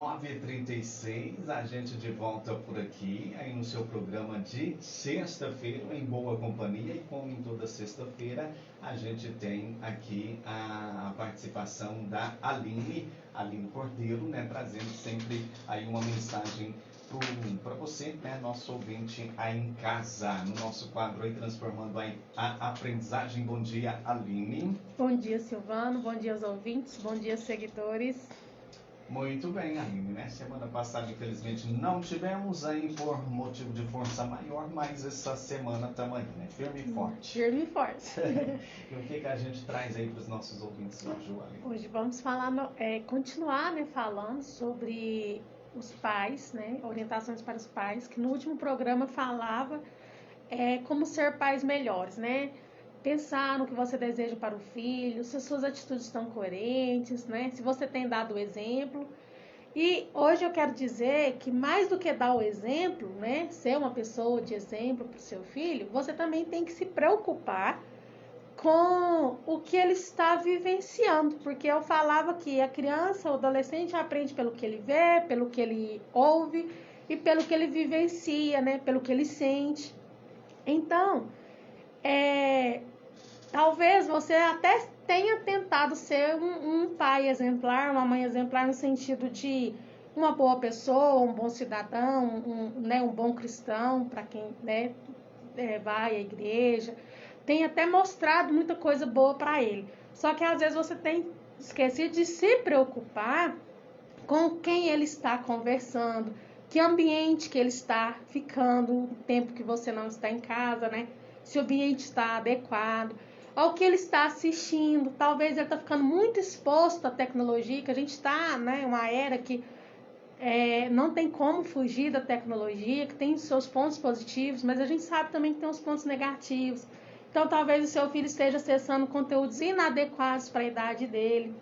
9h36, a gente de volta por aqui, aí no seu programa de sexta-feira, em boa companhia, e como em toda sexta-feira, a gente tem aqui a participação da Aline Cordeiro, né, trazendo sempre aí uma mensagem para você, né, nosso ouvinte aí em casa, no nosso quadro aí, transformando a aprendizagem. Bom dia, Aline. Bom dia, Silvano, bom dia aos ouvintes, bom dia, seguidores. Muito bem, Aline, né? Semana passada, infelizmente, não tivemos aí por motivo de força maior, mas essa semana estamos aí, né? Firme e forte. Firme e forte. E o que a gente traz aí para os nossos ouvintes hoje, Aline? Hoje vamos falar, continuar, né, falando sobre os pais, né, orientações para os pais, que no último programa falava como ser pais melhores, né? Pensar no que você deseja para o filho, se as suas atitudes estão coerentes, né? Se você tem dado o exemplo. E hoje eu quero dizer que mais do que dar o exemplo, né, ser uma pessoa de exemplo para o seu filho, você também tem que se preocupar com o que ele está vivenciando, porque eu falava que a criança, o adolescente aprende pelo que ele vê, pelo que ele ouve e pelo que ele vivencia, né, pelo que ele sente. Então, talvez você até tenha tentado ser um pai exemplar, uma mãe exemplar no sentido de uma boa pessoa, um bom cidadão, um bom cristão para quem, né, vai à igreja. Tem até mostrado muita coisa boa para ele. Só que às vezes você tem esquecido de se preocupar com quem ele está conversando, que ambiente que ele está ficando, o tempo que você não está em casa, né? Se o ambiente está adequado, ao que ele está assistindo. Talvez ele está ficando muito exposto à tecnologia, que a gente está, né, uma era que não tem como fugir da tecnologia, que tem seus pontos positivos, mas a gente sabe também que tem os pontos negativos. Então, talvez o seu filho esteja acessando conteúdos inadequados para a idade dele,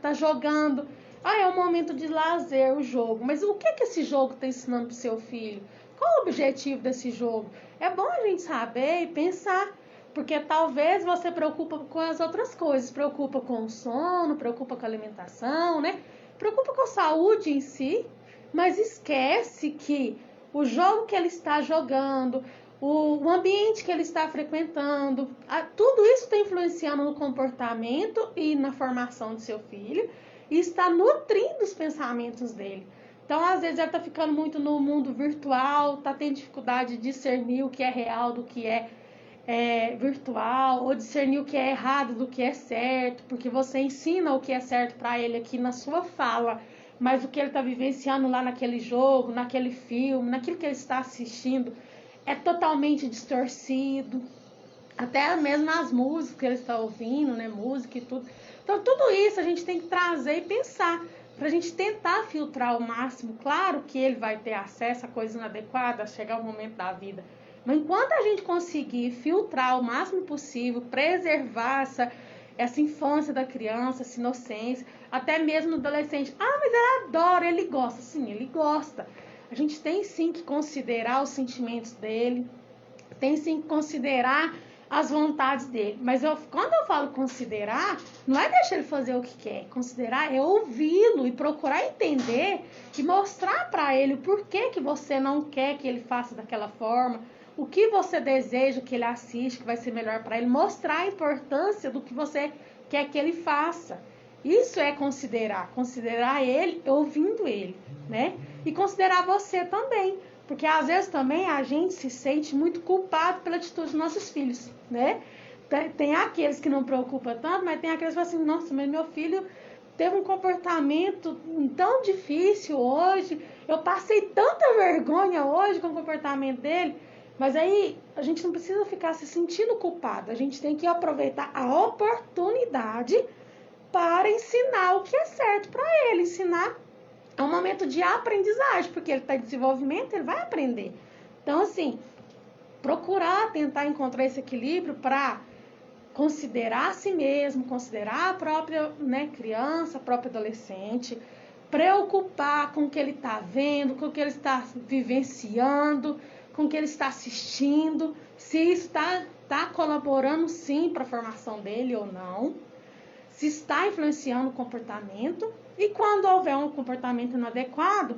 tá jogando. É um momento de lazer o jogo, mas o que esse jogo está ensinando para o seu filho? Qual o objetivo desse jogo? É bom a gente saber e pensar, porque talvez você preocupa com as outras coisas, preocupa com o sono, preocupa com a alimentação, né? Preocupa com a saúde em si, mas esquece que o jogo que ele está jogando, o ambiente que ele está frequentando, tudo isso está influenciando no comportamento e na formação do seu filho e está nutrindo os pensamentos dele. Então, às vezes, ele está ficando muito no mundo virtual, está tendo dificuldade de discernir o que é real do que é virtual, ou discernir o que é errado do que é certo, porque você ensina o que é certo para ele aqui na sua fala, mas o que ele está vivenciando lá naquele jogo, naquele filme, naquilo que ele está assistindo, é totalmente distorcido. Até mesmo as músicas que ele está ouvindo, né, música e tudo. Então, tudo isso a gente tem que trazer e pensar, para a gente tentar filtrar ao máximo. Claro que ele vai ter acesso a coisas inadequadas, chegar o momento da vida. Mas enquanto a gente conseguir filtrar o máximo possível, preservar essa infância da criança, essa inocência, até mesmo no adolescente. Mas ele adora, ele gosta. Sim, ele gosta. A gente tem sim que considerar os sentimentos dele, tem sim que considerar as vontades dele. Mas quando eu falo considerar, não é deixar ele fazer o que quer. Considerar é ouvi-lo e procurar entender e mostrar para ele o porquê que você não quer que ele faça daquela forma, o que você deseja que ele assista, que vai ser melhor para ele, mostrar a importância do que você quer que ele faça. Isso é considerar ele ouvindo ele, né? E considerar você também, porque às vezes também a gente se sente muito culpado pela atitude dos nossos filhos, né? Tem aqueles que não preocupam tanto, mas tem aqueles que falam assim, nossa, mas meu filho teve um comportamento tão difícil hoje, eu passei tanta vergonha hoje com o comportamento dele. Mas aí a gente não precisa ficar se sentindo culpado, a gente tem que aproveitar a oportunidade para ensinar o que é certo para ele, ensinar é um momento de aprendizagem, porque ele está em desenvolvimento, ele vai aprender. Então, assim, procurar tentar encontrar esse equilíbrio para considerar a si mesmo, considerar a própria, né, criança, a própria adolescente, preocupar com o que ele está vendo, com o que ele está vivenciando, com o que ele está assistindo, se está colaborando sim para a formação dele ou não. se está influenciando o comportamento e quando houver um comportamento inadequado,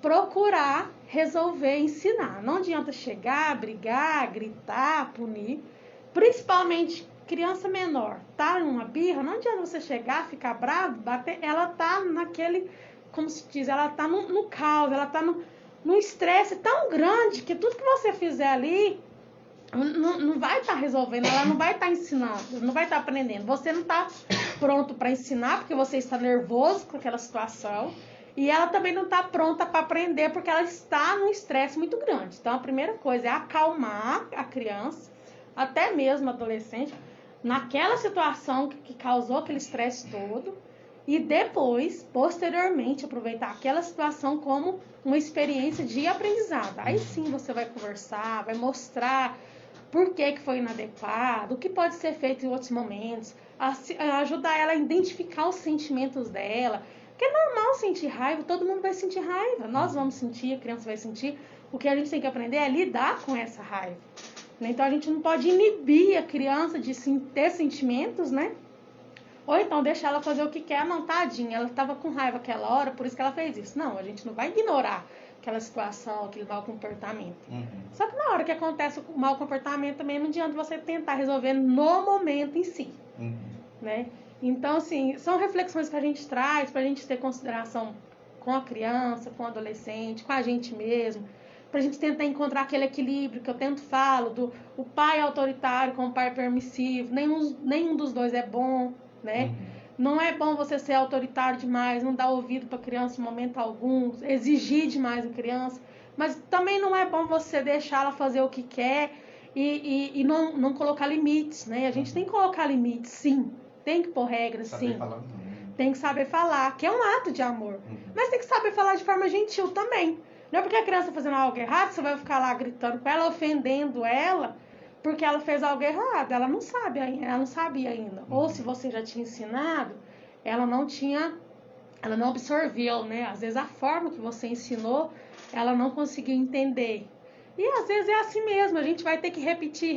procurar resolver, ensinar. Não adianta chegar, brigar, gritar, punir. Principalmente criança menor, tá em uma birra, não adianta você chegar, ficar bravo, bater. Ela tá naquele, como se diz, ela tá no caos, ela tá num estresse tão grande que tudo que você fizer ali não vai estar resolvendo, ela não vai estar ensinando, não vai estar aprendendo. Você não está pronto para ensinar porque você está nervoso com aquela situação e ela também não está pronta para aprender porque ela está num estresse muito grande. Então, a primeira coisa é acalmar a criança, até mesmo a adolescente, naquela situação que causou aquele estresse todo e depois, posteriormente, aproveitar aquela situação como uma experiência de aprendizado. Aí sim você vai conversar, vai mostrar por que foi inadequado, o que pode ser feito em outros momentos, ajudar ela a identificar os sentimentos dela. Porque é normal sentir raiva, todo mundo vai sentir raiva, nós vamos sentir, a criança vai sentir. O que a gente tem que aprender é lidar com essa raiva. Então a gente não pode inibir a criança de ter sentimentos, né? Ou então deixar ela fazer o que quer, não, tadinha, ela estava com raiva aquela hora, por isso que ela fez isso. Não, a gente não vai ignorar aquela situação, aquele mau comportamento. Só que na hora que acontece o mau comportamento também não adianta você tentar resolver no momento em si. Né? Então, assim, são reflexões que a gente traz para a gente ter consideração com a criança, com o adolescente, com a gente mesmo, para a gente tentar encontrar aquele equilíbrio que eu tento falo, o pai autoritário com o pai permissivo, nenhum dos dois é bom, né? Não é bom você ser autoritário demais, não dar ouvido para a criança em momento algum, exigir demais a criança, mas também não é bom você deixar ela fazer o que quer e não colocar limites, né? A gente tem que colocar limites, sim, tem que pôr regras, sim. Tem que saber falar, que é um ato de amor, mas tem que saber falar de forma gentil também. Não é porque a criança está fazendo algo errado, você vai ficar lá gritando com ela, ofendendo ela, porque ela fez algo errado. Ela não sabe, ela não sabia ainda. Ou se você já tinha ensinado, ela não absorveu, né? Às vezes a forma que você ensinou, ela não conseguiu entender. E às vezes é assim mesmo, a gente vai ter que repetir,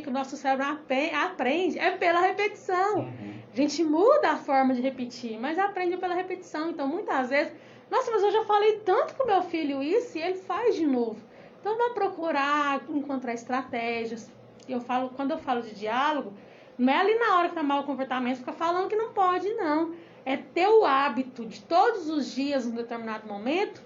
que o nosso cérebro aprende, é pela repetição. A gente muda a forma de repetir, mas aprende pela repetição. Então, muitas vezes, nossa, mas eu já falei tanto com meu filho isso e ele faz de novo. Então, vamos procurar encontrar estratégias. Quando eu falo de diálogo, não é ali na hora que está mal o comportamento, ficar falando que não pode, não. É ter o hábito de todos os dias, em um determinado momento,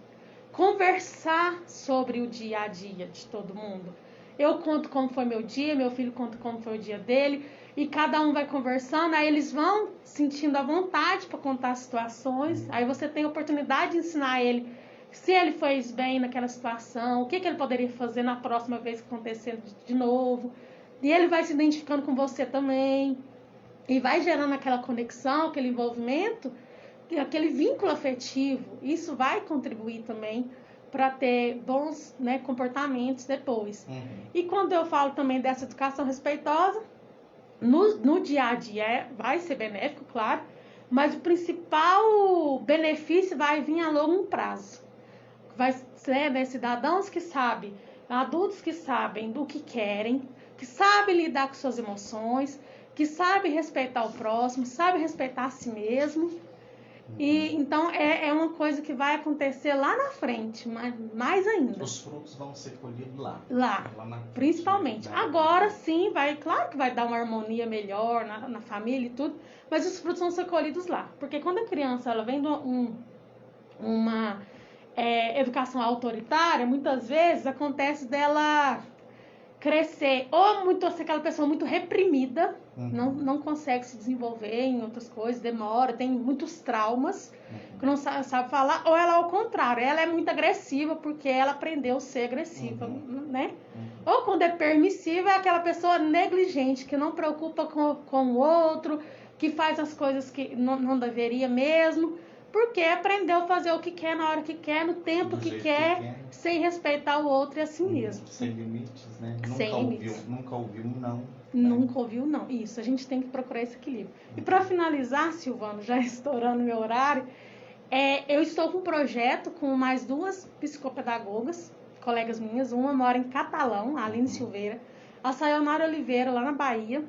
conversar sobre o dia a dia de todo mundo. Eu conto como foi meu dia, meu filho conta como foi o dia dele, e cada um vai conversando, aí eles vão sentindo a vontade para contar as situações, aí você tem a oportunidade de ensinar ele se ele fez bem naquela situação, o que ele poderia fazer na próxima vez que acontecer de novo, e ele vai se identificando com você também, e vai gerando aquela conexão, aquele envolvimento, aquele vínculo afetivo. Isso vai contribuir também para ter bons, né, comportamentos depois. E quando eu falo também dessa educação respeitosa, no dia a dia vai ser benéfico, claro, mas o principal benefício vai vir a longo prazo. Vai ser, né, cidadãos que sabem, adultos que sabem do que querem, que sabem lidar com suas emoções, que sabem respeitar o próximo, sabem respeitar a si mesmo. E então é uma coisa que vai acontecer lá na frente, mais ainda. Os frutos vão ser colhidos lá na frente, principalmente. Né? Agora sim, claro que vai dar uma harmonia melhor na família e tudo, mas os frutos vão ser colhidos lá. Porque quando a criança ela vem de uma educação autoritária, muitas vezes acontece dela crescer ou muito ser aquela pessoa muito reprimida, não consegue se desenvolver em outras coisas, demora, tem muitos traumas que não sabe falar, ou ela ao contrário, ela é muito agressiva porque ela aprendeu a ser agressiva, né? Ou quando é permissiva, é aquela pessoa negligente, que não preocupa com o outro, que faz as coisas que não deveria mesmo, porque aprendeu a fazer o que quer na hora que quer, no tempo que quer, sem respeitar o outro e assim mesmo. Sem limites, né? Nunca ouviu um não. Nunca ouviu não. Isso, a gente tem que procurar esse equilíbrio. E para finalizar, Silvano, já estourando meu horário, eu estou com um projeto com mais 2 psicopedagogas, colegas minhas. Uma mora em Catalão, a Aline Silveira, a Sayonara Oliveira, lá na Bahia.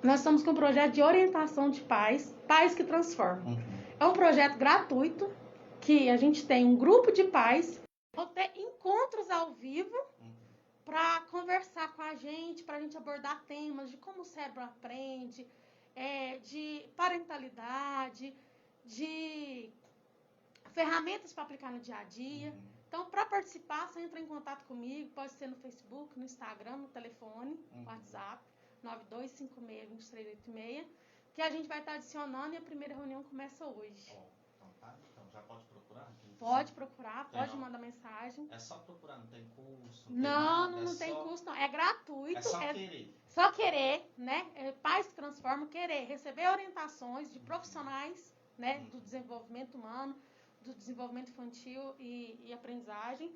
nós estamos com um projeto de orientação de pais, pais que transformam. É um projeto gratuito, que a gente tem um grupo de pais, vão ter encontros ao vivo para conversar com a gente abordar temas de como o cérebro aprende, de parentalidade, de ferramentas para aplicar no dia a dia. Então, para participar, você entra em contato comigo, pode ser no Facebook, no Instagram, no telefone, WhatsApp, 9256-2386, que a gente vai estar adicionando e a primeira reunião começa hoje. Então tá, então já pode procurar? Pode procurar, pode mandar mensagem. É só procurar, não tem curso? Não tem custo, não. É gratuito. É só querer. Só querer, né? Pais que transformam, querer receber orientações de profissionais, né? Do desenvolvimento humano, do desenvolvimento infantil e aprendizagem.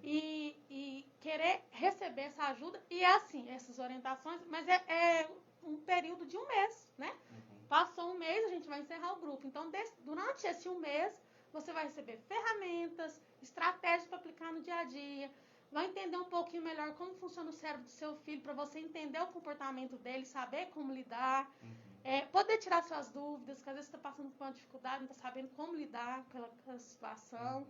E querer receber essa ajuda. E assim, essas orientações, mas é um período de um mês, né? Passou um mês, a gente vai encerrar o grupo. Então, durante esse um mês, você vai receber ferramentas, estratégias para aplicar no dia a dia, vai entender um pouquinho melhor como funciona o cérebro do seu filho, para você entender o comportamento dele, saber como lidar, poder tirar suas dúvidas, que às vezes você está passando por uma dificuldade, não está sabendo como lidar com aquela situação.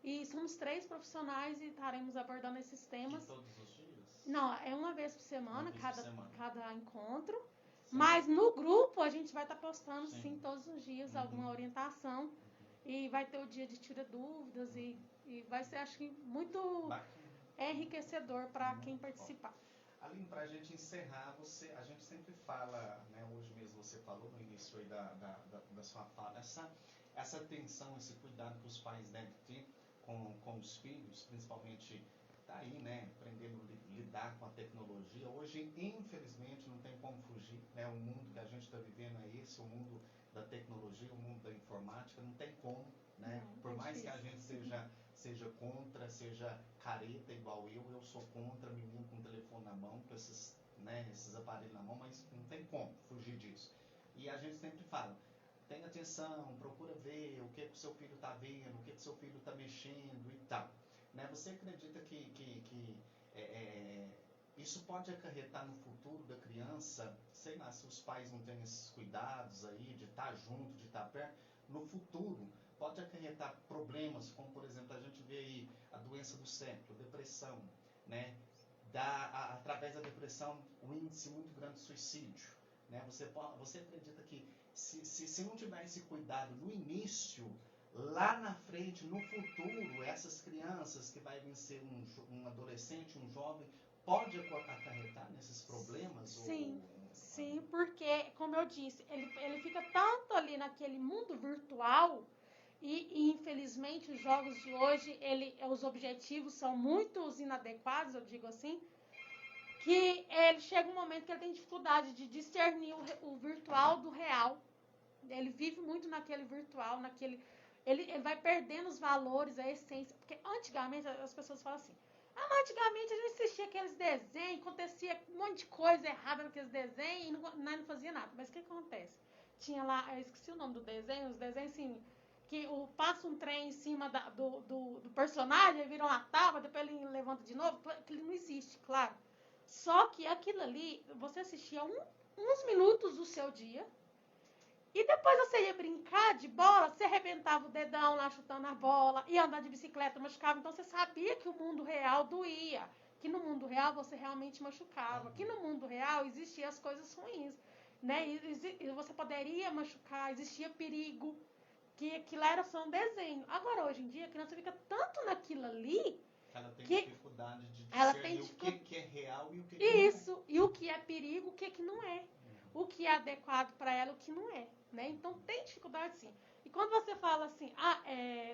E somos 3 profissionais e estaremos abordando esses temas. De todos os dias? Não, é uma vez por semana, semana. Cada encontro. Sim. Mas no grupo a gente vai estar postando, sim, todos os dias alguma orientação. E vai ter o dia de tira dúvidas e vai ser, acho que, muito enriquecedor para quem participar. Aline, para a gente encerrar, a gente sempre fala, né, hoje mesmo você falou no início aí da sua fala, essa atenção, esse cuidado que os pais devem ter com os filhos, principalmente aí, né, aprendendo a lidar com a tecnologia. Hoje, infelizmente, não tem como fugir, né, o mundo que a gente está vivendo é esse, o mundo da tecnologia, o mundo da informática, não tem como, né? Por mais que a gente seja contra, seja careta igual eu sou contra menino com o telefone na mão, com esses aparelhos na mão, mas não tem como fugir disso. E a gente sempre fala, tenha atenção, procura ver o que o seu filho está vendo, o que o seu filho está mexendo e tal. Né? Você acredita que isso pode acarretar no futuro da criança, sei lá, se os pais não têm esses cuidados aí, de estar junto, de estar perto, no futuro pode acarretar problemas, como por exemplo, a gente vê aí a doença do século, a depressão, né? Através da depressão, um índice muito grande de suicídio. Né? Você acredita que se não tiver esse cuidado no início, lá na frente, no futuro, essas crianças que vai vencer um adolescente, um jovem, pode acarretar nesses problemas? Sim, porque, como eu disse, ele fica tanto ali naquele mundo virtual e infelizmente, os jogos de hoje, os objetivos são muito inadequados, eu digo assim, que ele chega um momento que ele tem dificuldade de discernir o virtual do real. Ele vive muito naquele virtual, ele vai perdendo os valores, a essência. Porque antigamente as pessoas falam assim, antigamente a gente assistia aqueles desenhos, acontecia um monte de coisa errada naqueles desenhos e não fazia nada. Mas o que acontece? Tinha lá, eu esqueci o nome do desenho, os desenhos assim, que passa um trem em cima do personagem, vira uma tábua, depois ele levanta de novo, aquilo não existe, claro. Só que aquilo ali, você assistia uns minutos do seu dia, e depois você ia brincar de bola, você arrebentava o dedão lá chutando a bola, ia andar de bicicleta, machucava. Então você sabia que o mundo real doía, que no mundo real você realmente machucava, que no mundo real existiam as coisas ruins, né? E você poderia machucar, existia perigo, que aquilo era só um desenho. Agora, hoje em dia, a criança fica tanto naquilo ali, ela tem dificuldade de discernir o que é real e o que não é. Isso, e o que é perigo, o que não é. O que é adequado para ela, o que não é. Né? Então, tem dificuldade sim. E quando você fala assim,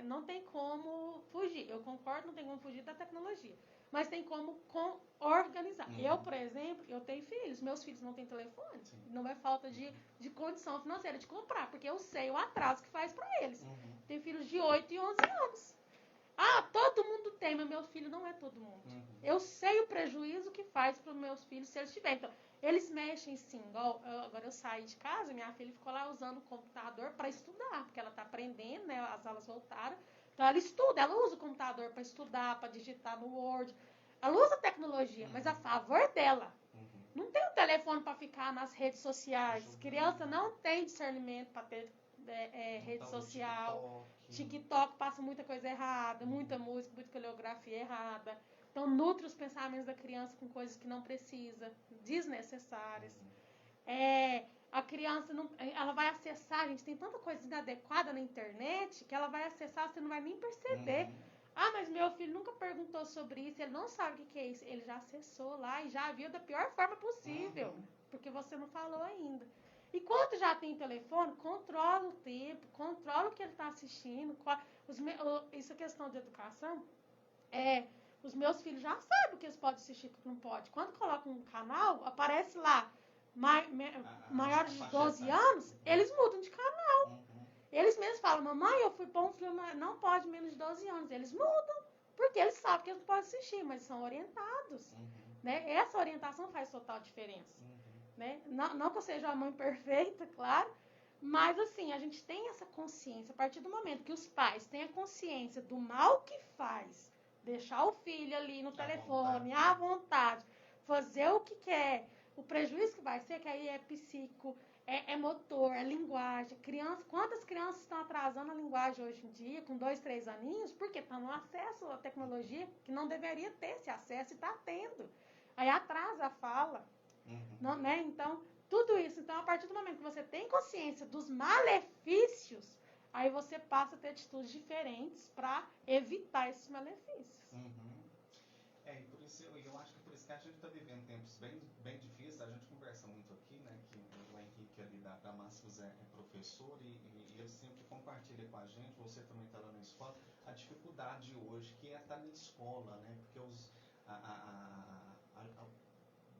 não tem como fugir. Eu concordo, não tem como fugir da tecnologia. Mas tem como organizar. Eu, por exemplo, eu tenho filhos. Meus filhos não têm telefone. Não é falta de condição financeira de comprar. Porque eu sei o atraso que faz para eles. Tenho filhos de 8 e 11 anos. Todo mundo tem, mas meu filho não é todo mundo. Eu sei o prejuízo que faz para os meus filhos se eles tiverem. Então, eles mexem sim. Agora eu saí de casa, minha filha ficou lá usando o computador para estudar, porque ela está aprendendo, né? As aulas voltaram. Então ela estuda, ela usa o computador para estudar, para digitar no Word. Ela usa a tecnologia, mas a favor dela. não tem um telefone para ficar nas redes sociais. Criança não tem discernimento para ter rede social. TikTok passa muita coisa errada, muita música, muita coreografia errada. Então, nutre os pensamentos da criança com coisas que não precisa, desnecessárias. A criança, ela vai acessar, gente, tem tanta coisa inadequada na internet que ela vai acessar, você não vai nem perceber. Ah, mas meu filho nunca perguntou sobre isso, ele não sabe o que é isso. Ele já acessou lá e já viu da pior forma possível, porque você não falou ainda. E quando já tem telefone, controla o tempo, controla o que ele está assistindo. Isso é questão de educação. Os meus filhos já sabem o que eles podem assistir e o que não pode. Quando colocam um canal, aparece lá, maiores de 12 anos, eles mudam de canal. Eles mesmos falam, mamãe, eu fui pôr um filme, não pode menos de 12 anos. Eles mudam, porque eles sabem que eles não podem assistir, mas são orientados. Né? Essa orientação faz total diferença. Né? Não que eu seja uma mãe perfeita, claro, mas assim, a gente tem essa consciência. A partir do momento que os pais têm a consciência do mal que faz, deixar o filho ali no telefone, à vontade, fazer o que quer, o prejuízo que vai ser, que aí é psíquico, é motor, é linguagem. Quantas crianças estão atrasando a linguagem hoje em dia, com 2, 3 aninhos, porque estão no acesso à tecnologia, que não deveria ter esse acesso e está tendo. Aí atrasa a fala. Não, né? Então, tudo isso. Então, a partir do momento que você tem consciência dos malefícios, aí você passa a ter atitudes diferentes para evitar esses malefícios. E por isso, eu acho que por isso que a gente está vivendo tempos bem, bem difíceis. A gente conversa muito aqui, né? Que o Henrique ali da Máximos é professor e ele sempre compartilha com a gente, você também está lá na escola, a dificuldade hoje que é estar na escola, né? Porque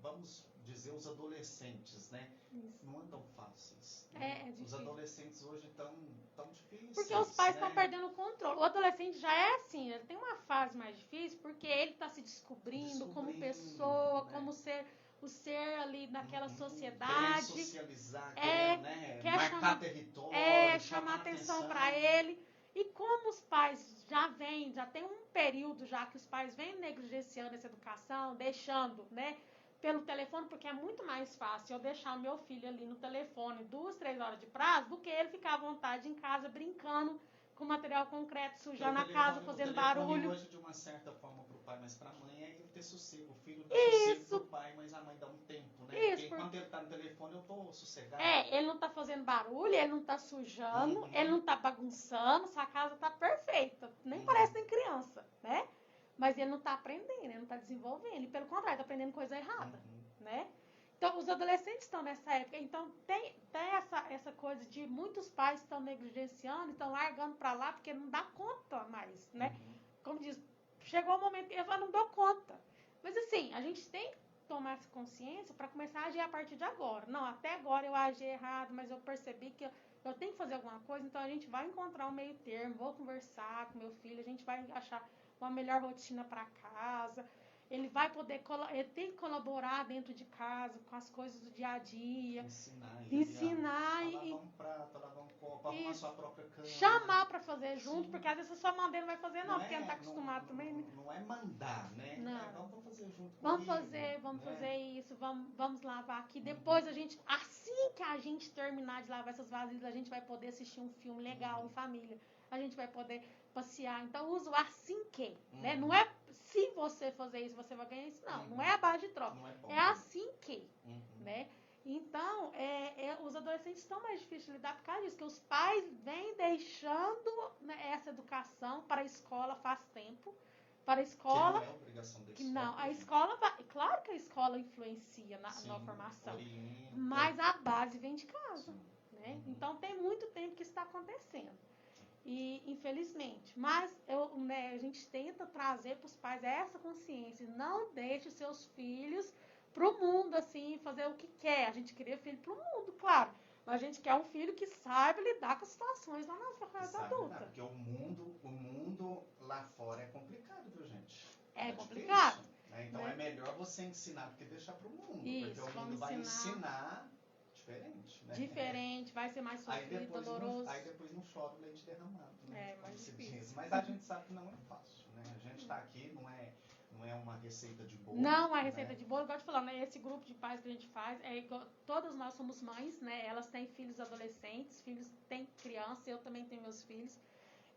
vamos dizer, os adolescentes, né? Isso. Não andam fáceis. Né? Os adolescentes hoje estão tão difíceis. Porque os pais estão perdendo o controle. O adolescente já é assim, ele tem uma fase mais difícil porque ele está se descobrindo como pessoa, né? Como o ser ali naquela sociedade. Quer socializar, quer marcar território. Chamar atenção para ele. E como os pais já tem um período já que os pais vêm negligenciando essa educação, deixando, né? Pelo telefone, porque é muito mais fácil eu deixar o meu filho ali no telefone 2, 3 horas de prazo do que ele ficar à vontade em casa brincando com material concreto, sujando a casa, fazendo barulho. Hoje, de uma certa forma, para o pai, mas para a mãe é ele ter sossego. O filho dá sossego para o pai, mas a mãe dá um tempo, né? Porque enquanto ele está no telefone, eu estou sossegado. Ele não está fazendo barulho, ele não está sujando, ele não está bagunçando, sua casa está perfeita. Nem parece nem criança, né? Mas ele não está aprendendo, ele não está desenvolvendo. E pelo contrário, está aprendendo coisa errada, né? Então, os adolescentes estão nessa época. Então, tem essa coisa de muitos pais estão negligenciando, estão largando para lá, porque não dá conta mais, né? Como diz, chegou o momento que eu não dou conta. Mas, assim, a gente tem que tomar essa consciência para começar a agir a partir de agora. Não, até agora eu agi errado, mas eu percebi que eu tenho que fazer alguma coisa, então a gente vai encontrar um meio termo, vou conversar com meu filho, a gente vai achar uma melhor rotina para casa, ele vai poder, ele tem que colaborar dentro de casa com as coisas do dia a dia, ensinar lavar um prato, lavar um copo, arrumar sua própria cama, chamar para fazer junto, porque às vezes a sua mãe não vai fazer não, porque não está acostumado também. Não é mandar, né? Não. Vamos fazer junto vamos comigo, fazer isso, vamos lavar aqui. Depois assim que a gente terminar de lavar essas vasilhas, a gente vai poder assistir um filme legal em família. A gente vai poder passear. Então, uso assim que, né? Não é se você fazer isso, você vai ganhar isso, não. Não é a base de troca. É assim que, né? Então, os adolescentes estão mais difíceis de lidar por causa disso, que os pais vêm deixando, né, essa educação para a escola faz tempo. Para a escola. Que não é obrigação da escola. Não, a escola vai. Claro que a escola influencia na formação. Orienta. Mas a base vem de casa. Né? Então tem muito tempo que isso está acontecendo. E, infelizmente. Mas a gente tenta trazer para os pais essa consciência. Não deixe seus filhos para o mundo, assim, fazer o que quer. A gente cria filho para o mundo, claro. Mas a gente quer um filho que saiba lidar com as situações lá na fase adulta. Porque o mundo lá fora é complicado, viu, gente? É complicado. Difícil, né? Então é melhor você ensinar do que deixar para o mundo. Isso, porque o mundo vai ensinar diferente, né? Diferente, vai ser mais sofrido, doloroso. Aí depois não chora o leite derramado, né? Mais difícil. Mas a gente sabe que não é fácil, né? A gente está aqui, não é uma receita de bolo. Não, a receita de bolo, igual eu te falando, né? Esse grupo de pais que a gente faz, todas nós somos mães, né? Elas têm filhos adolescentes, filhos têm criança, eu também tenho meus filhos.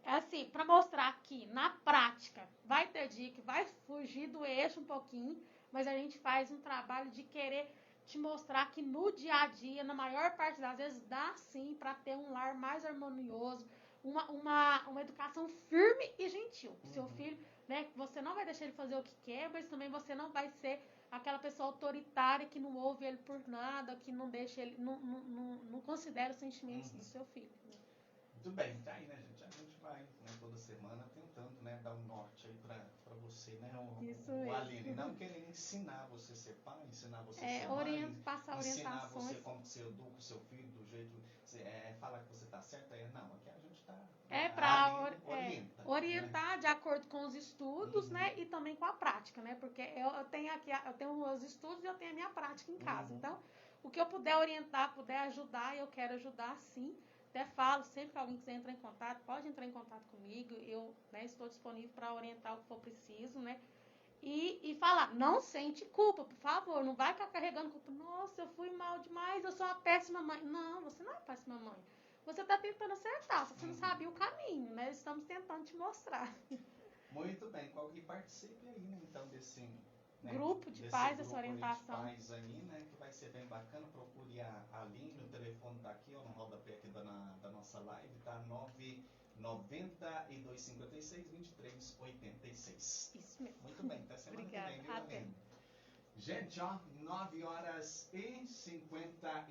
É assim, para mostrar que na prática vai ter dia que vai fugir do eixo um pouquinho, mas a gente faz um trabalho de querer te mostrar que no dia a dia, na maior parte das vezes, dá sim para ter um lar mais harmonioso, uma educação firme e gentil. Seu filho, né, você não vai deixar ele fazer o que quer, mas também você não vai ser aquela pessoa autoritária que não ouve ele por nada, que não deixa ele, não considera os sentimentos do seu filho. Né? Muito bem, tá aí, né, gente? A gente vai, né, toda semana tentando, né, dar um norte aí pra você, né, Isso o mesmo. Aline. Não querer ensinar você a ser pai, ensinar você a ser mãe, passar ensinar você orientações. como que você educa o seu filho, do jeito, falar que você tá certo, não, aqui a gente tá... É para orientar, né? De acordo com os estudos, né? E também com a prática, né? Porque eu tenho os estudos e eu tenho a minha prática em casa. Então, o que eu puder orientar, puder ajudar, eu quero ajudar sim. Até falo, sempre que alguém quiser entrar em contato, pode entrar em contato comigo. Eu, né, estou disponível para orientar o que for preciso, né? E falar, não sente culpa, por favor, não vai ficar carregando culpa. Nossa, eu fui mal demais, eu sou uma péssima mãe. Não, você não é péssima mãe. Você está tentando acertar, você não sabia o caminho, né? Estamos tentando te mostrar. Muito bem, qualquer participe aí, né, então, desse... Né, grupo de pais, essa orientação. De pais aí, né, que vai ser bem bacana. Procure a Aline, o telefone tá aqui, ó, no rodapé aqui da nossa live, tá? 99256-2386. Isso mesmo. Muito bem, até semana Obrigada. que vem, viu, Aline? Gente, ó, 9h50